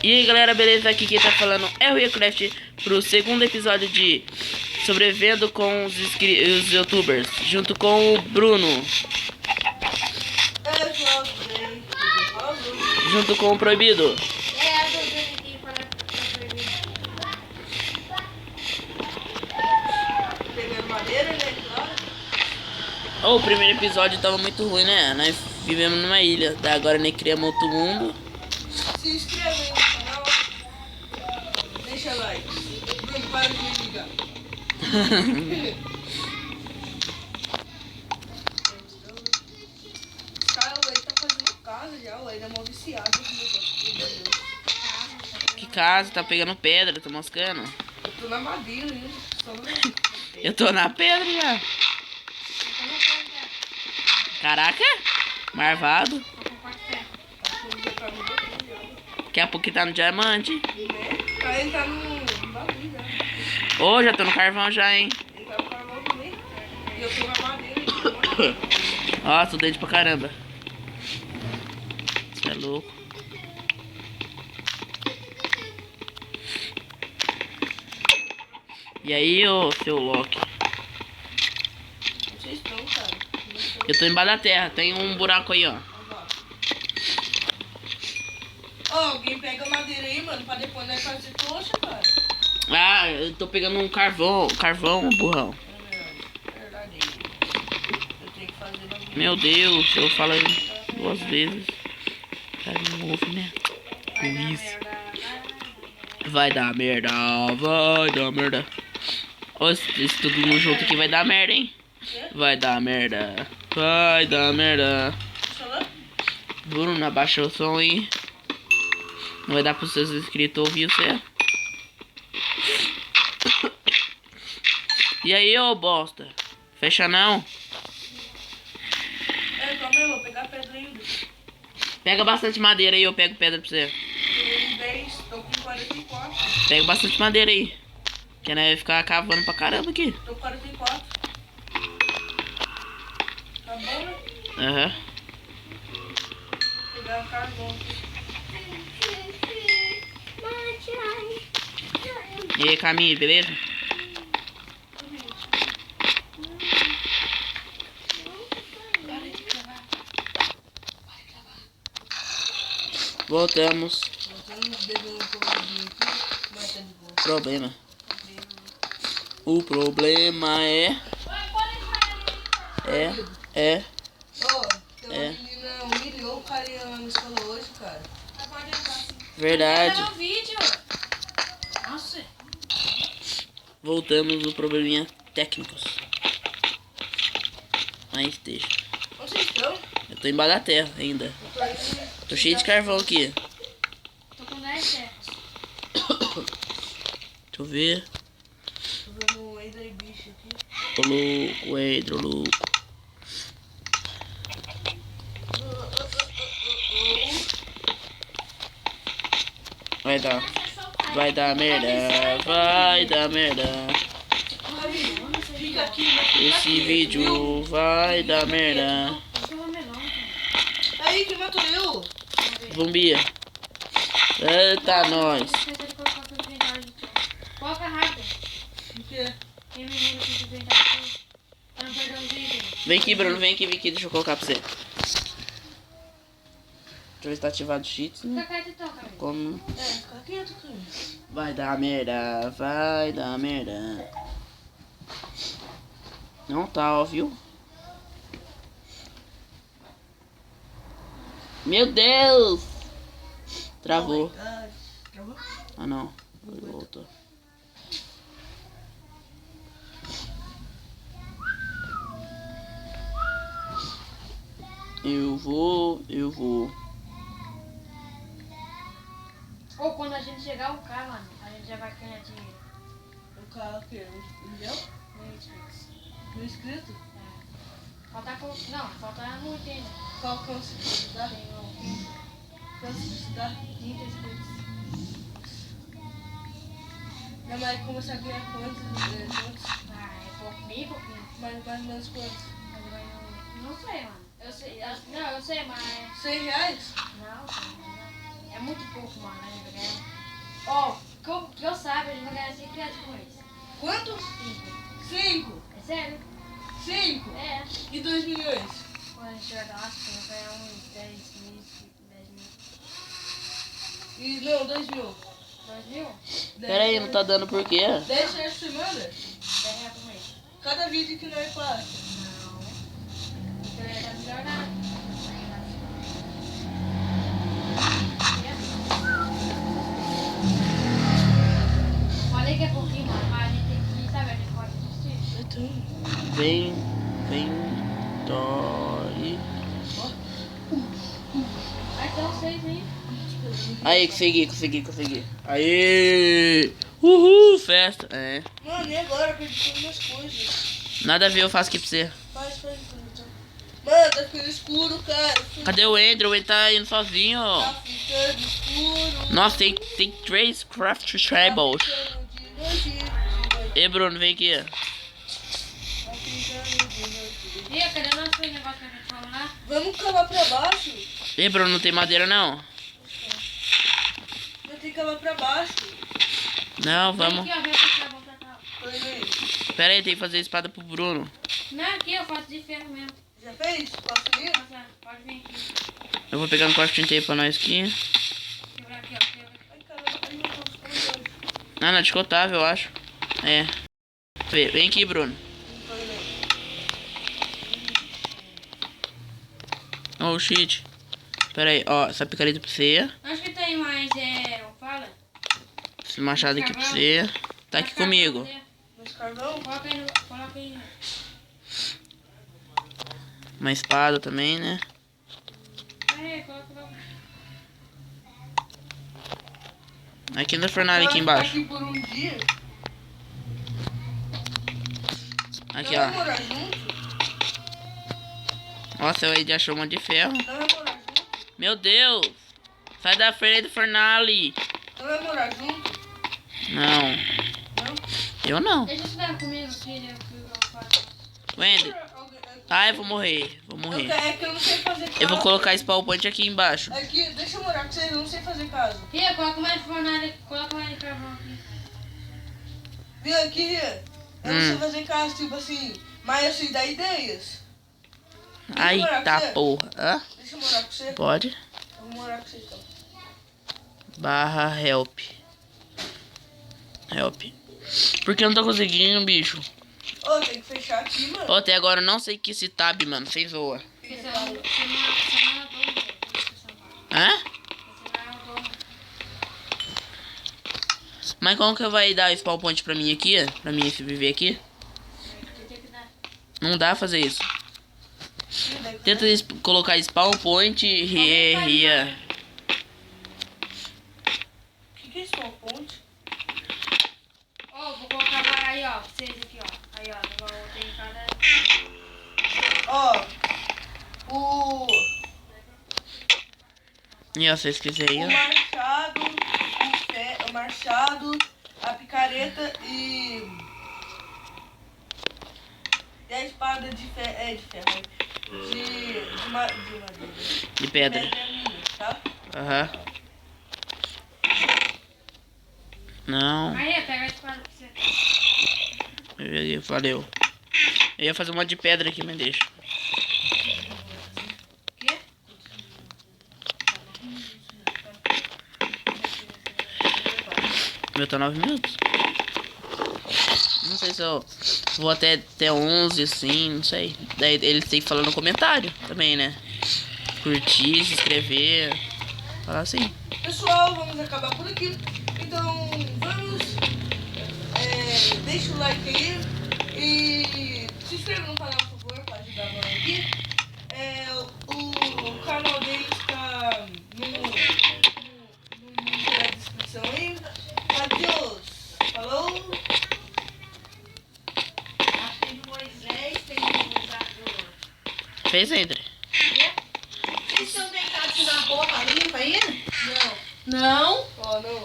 E aí galera, beleza? Aqui quem tá falando é o Riacraft pro segundo episódio de Sobrevivendo com os youtubers, junto com o Bruno, junto com o Proibido. O primeiro episódio tava muito ruim, né? Nós vivemos numa ilha, daí agora nem criamos outro mundo. Se inscreve no canal, deixa like. Não para de me ligar. Cara, o Lei tá fazendo casa já, o Lei é mó viciado nesse negócio. Que casa, tá pegando pedra, tá moscando. Eu tô na madeira ainda, só no... Eu tô na pedra já. Caraca, marvado. Daqui a pouco tá no diamante. Pra ele tá no bagulho já. Ô, já tô no carvão já, hein. Ele tá no carvão também. E eu tô na madeira. Ó, tô dentro pra caramba. Você é louco. E aí, ô, seu Loki? Vocês estão, cara. Eu tô embaixo da terra, tem um buraco aí, ó. Ó, alguém pega a madeira aí, mano, pra depois nós fazer tocha, cara. Ah, eu tô pegando um carvão, burrão. É verdade. Eu tenho que fazer bagulho. Meu Deus, eu falo aí 2 vezes. Cara, não ouve, né? Com isso. Vai dar merda, vai dar merda. Ó, isso tudo mundo junto aqui vai dar merda, hein? Vai dar merda, vai dar merda. Bruno, abaixa o som aí. Não vai dar pros seus inscritos ouvir você. E aí, ô bosta? Fecha não. É, calma aí, eu vou pegar pedra ainda. Pega bastante madeira aí, eu pego pedra pra você. Tem 10, tô com 44. Pega bastante madeira aí. Que nós vai ficar cavando pra caramba aqui. Tô com 44. Tá bom, né? Aham. Vou pegar carvão. E aí, Camille, beleza? Voltamos. Voltamos bebendo um pouquinho aqui, mas tá de boa. Problema. O problema é. Ó, tem uma menina humilhou o carinha na escola hoje, cara. Verdade. Cadê o vídeo? Nossa. Voltamos no probleminha técnicos. Aí esteja. Onde vocês estão? Eu tô embaixo da terra ainda. Eu tô aí. Tô cheio de carvão aqui. Tô com 10 terras. Deixa eu ver. Tô vendo um Ender bicho aqui. Ô louco, Edro, louco. Vai dar. Vai dar merda. Vai dar merda. Fica aqui, né? Esse vídeo vai dar merda. Aí, que matou eu? Zumbia. Eita, nós. Coloca rápido. O quê? Tem menino aqui que vem daqui. Pra não perder os itens. Vem aqui, Bruno. Vem aqui. Deixa eu colocar pra você. Deixa eu ver se tá ativado o cheats, né? Fica quieto e toca, amigo. Como? Fica quieto, cara. Vai dar merda. Vai dar merda. Não tá, ó, viu? Meu Deus! Travou. Travou? Ah, não. Voltou. Eu vou. Ou quando a gente chegar o carro, mano, a gente já vai ganhar dinheiro. O cara o quê? Um milhão? No Netflix. No inscrito? É. Falta com... Não, falta muito ainda. Qual que é o inscrito? Dá? Tem o Quanto inscritos dá? 30 inscritos. Minha mãe começar a ganhar quantos? Ah, é pouco, bem pouquinho. Mais ou menos quantos? Mas vai não sei, mano. Eu sei, não, eu sei, mas... 100 reais? Não, não. É muito pouco, mano. A gente vai ganhar. Ó, que eu saiba, a gente vai ganhar 5 reais com isso. Quanto? 5. 5. É sério? 5. É. E 2 milhões? Quando a gente chegar lá, acho que eu vou ganhar uns 10 mil, 10 mil. E não, 2 mil. 2 mil? Pera aí, não tá dando por quê? 10 reais por semana? 10 reais por mês. Cada vídeo que nós faz. Não. Então ia dar melhor nada. Falei que é pouquinho, mano, mas a gente tem que, sabe, a gente pode desistir. Vem, Tori. Vai ter uns 6 aí. Aí, consegui. Aí! Uhul, festa. É. Mano, e agora? Eu perdi todas as coisas. Nada a ver, eu faço aqui pra você. Faz então. Mano, tá ficando escuro, cara. Cadê o Andrew? O Andrew tá indo sozinho. Tá ficando escuro. Nossa, tem 3 craft tables. Tá ficando de noite. Ei, Bruno, vem aqui. Tá ficando de noite. Ih, cadê o nosso negócio que a gente falou lá? Vamos cavar pra baixo? Ei, Bruno, não tem madeira não? Vai ter que cavar pra baixo. Não, vamos. Vem aqui, ó, vem pra cá, vamos pra cá. Foi aí. Pera aí, tem que fazer espada pro Bruno. Não, aqui eu faço de ferro mesmo. Já fez? Posso ir? Nossa, pode vir aqui. Eu vou pegar um crafting table pra nós aqui. Quebrar aqui, ó. Quebra. Ai, caramba, ai, meu Deus, Ah, não, descotável, eu acho. É. Vem aqui, Bruno. foi aí. Oh, shit. Pera aí, ó, essa picareta pra você. Acho que tem mais, fala. Esse machado aqui pra você. Tá aqui comigo. Nos carvão? Coloca aí, coloca aí. Uma espada também, né? Aí, coloca. Aqui na fornalha, aqui embaixo. Aqui por um dia. Aqui, Não vai ó. morar junto? Nossa, eu aí achou um monte de ferro. Não vai morar junto? Meu Deus! Sai da frente do fornalha. Não vai morar junto? Não. Não? Eu não. Deixa eu estudar comigo aqui, né? Que eu faço. Wendy. Ai, eu vou morrer. É que eu não sei fazer casa. Eu vou colocar esse PowerPoint aqui embaixo. Aqui, deixa eu morar com vocês, eu não sei fazer casa. Ria, coloca mais fornalha, coloca mais carvão aqui. Viu aqui, Ria? Eu não sei fazer casa, tipo assim, mas eu sei dar ideias. Ai, morar com tá você? porra. Hã? Deixa eu morar com você. Pode? Eu vou morar com você então. Barra help. Help. Por que eu não tô conseguindo, bicho? Ô, tem que fechar aqui, mano. Ó, até agora eu não sei que esse tab, mano. Sem zoa. Porque você não é dono, velho. Hã? Você não é o dono. Mas como que vai dar esse PowerPoint pra mim aqui? Pra mim se viver aqui? Você tem que dar. Não dá fazer isso. Tenta colocar spawn point ria. O que é isso, uma ponte? Ó, vou colocar aí, ó, pra vocês aqui, ó. Aí, ó, igual tem cada... Ó, o E ó, se vocês quiserem, ó. o machado, a picareta e a espada de ferro. De madeira. De pedra. Minha, tá? Aham. Não. Aí, pega a espada pra você. Valeu. Eu ia fazer uma de pedra aqui, mas deixa. Quê? Meu, tá 9 minutos. Não sei se eu vou até 11, assim, não sei. Daí eles têm que falar no comentário também, né? Curtir, se inscrever. Falar assim. Pessoal, vamos acabar por aqui. Então, vamos. Deixa o like aí. E se inscreva no canal, por favor, para ajudar nós aqui. O canal dele está no link da descrição aí. Adeus. Falou. Acho que tem do Moisés, tem do... Fez, André? Vocês estão deitados na roupa limpa ainda? Não. Não. Ó, não.